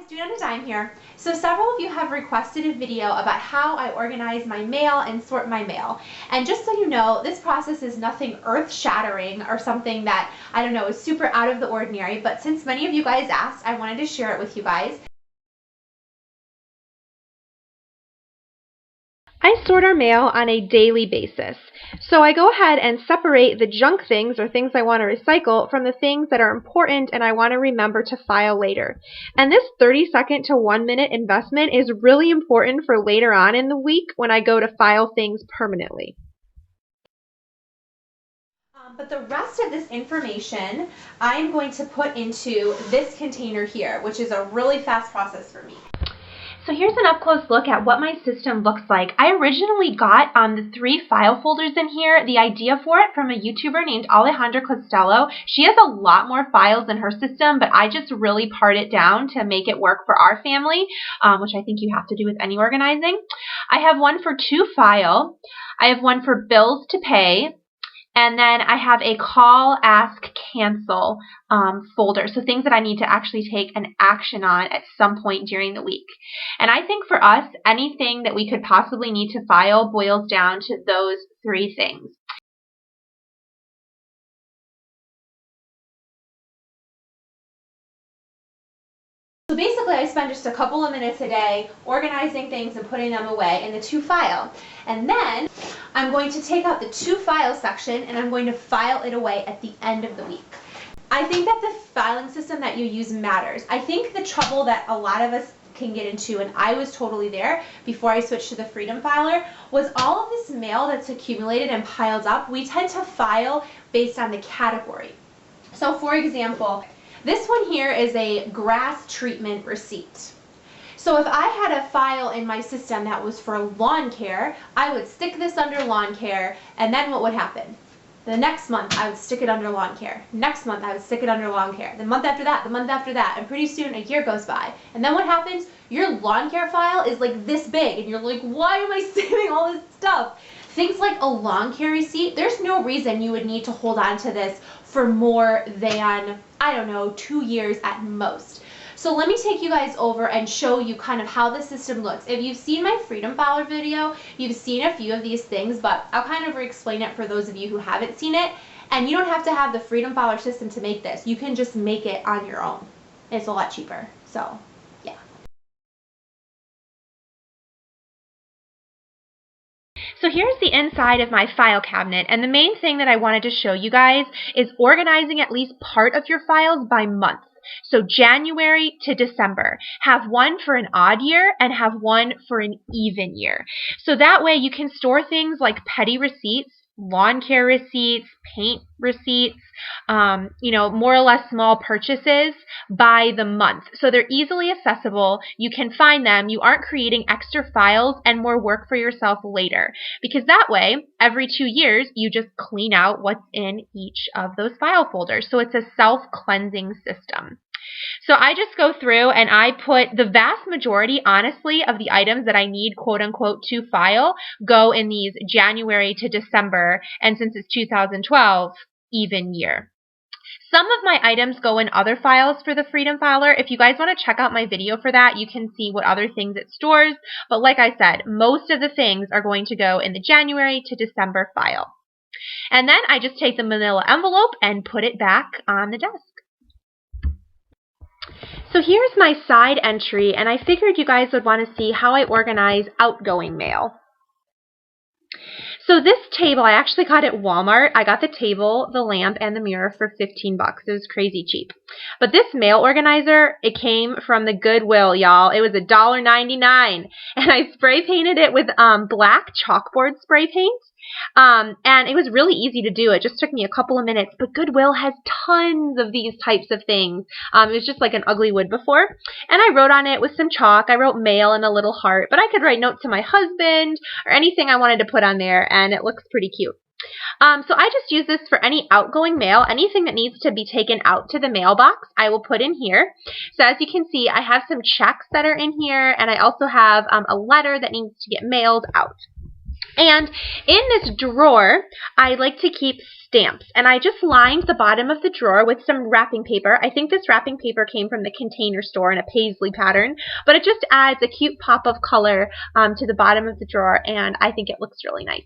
Doing on a dime here. So several of you have requested a video about how I organize my mail and sort my mail. And just so you know, this process is nothing earth-shattering or something that, I don't know, is super out of the ordinary, but since many of you guys asked, I wanted to share it with you guys. I sort our mail on a daily basis. So I go ahead and separate the junk things or things I want to recycle from the things that are important and I want to remember to file later. And this 30-second to 1-minute investment is really important for later on in the week when I go to file things permanently. But the rest of this information I'm going to put into this container here, which is a really fast process for me. So here's an up-close look at what my system looks like. I originally got the 3 file folders in here, the idea for it from a YouTuber named Alejandra Costello. She has a lot more files in her system, but I just really part it down to make it work for our family, which I think you have to do with any organizing. I have one for to file. I have one for bills to pay. And then I have a call, ask, cancel folder. So things that I need to actually take an action on at some point during the week. And I think for us, anything that we could possibly need to file boils down to those 3 things. So basically, I spend just a couple of minutes a day organizing things and putting them away in the to file. And then I'm going to take out the to file section and I'm going to file it away at the end of the week. I think that the filing system that you use matters. I think the trouble that a lot of us can get into, and I was totally there before I switched to the Freedom Filer, was all of this mail that's accumulated and piled up. We tend to file based on the category. So for example, this one here is a grass treatment receipt. So if I had a file in my system that was for lawn care, I would stick this under lawn care, and then what would happen? The next month, I would stick it under lawn care. Next month, I would stick it under lawn care. The month after that, the month after that, and pretty soon a year goes by. And then what happens? Your lawn care file is like this big, and you're like, why am I saving all this stuff? Things like a lawn care receipt, there's no reason you would need to hold on to this for more than, I don't know, 2 years at most. So let me take you guys over and show you kind of how the system looks. If you've seen my Freedom Filer video, you've seen a few of these things, but I'll kind of re-explain it for those of you who haven't seen it. And you don't have to have the Freedom Filer system to make this. You can just make it on your own. It's a lot cheaper. So, yeah. So here's the inside of my file cabinet, and the main thing that I wanted to show you guys is organizing at least part of your files by month. So January to December. Have one for an odd year and have one for an even year. So that way you can store things like petty receipts, lawn care receipts, paint receipts, more or less small purchases by the month. So they're easily accessible. You can find them. You aren't creating extra files and more work for yourself later. Because that way, every 2 years, you just clean out what's in each of those file folders. So it's a self-cleansing system. So I just go through and I put the vast majority, honestly, of the items that I need, quote unquote, to file go in these January to December, and since it's 2012, even year. Some of my items go in other files for the Freedom Filer. If you guys want to check out my video for that, you can see what other things it stores. But like I said, most of the things are going to go in the January to December file. And then I just take the manila envelope and put it back on the desk. So here's my side entry, and I figured you guys would want to see how I organize outgoing mail. So this table, I actually got at Walmart. I got the table, the lamp, and the mirror for 15 bucks. It was crazy cheap. But this mail organizer, it came from the Goodwill, y'all. It was $1.99, and I spray painted it with black chalkboard spray paint. And it was really easy to do. It just took me a couple of minutes, but Goodwill has tons of these types of things. It was just like an ugly wood before. And I wrote on it with some chalk. I wrote mail and a little heart, but I could write notes to my husband or anything I wanted to put on there, and it looks pretty cute. So I just use this for any outgoing mail. Anything that needs to be taken out to the mailbox, I will put in here. So as you can see, I have some checks that are in here, and I also have a letter that needs to get mailed out. And in this drawer, I like to keep stamps, and I just lined the bottom of the drawer with some wrapping paper. I think this wrapping paper came from the Container Store in a paisley pattern, but it just adds a cute pop of color to the bottom of the drawer, and I think it looks really nice.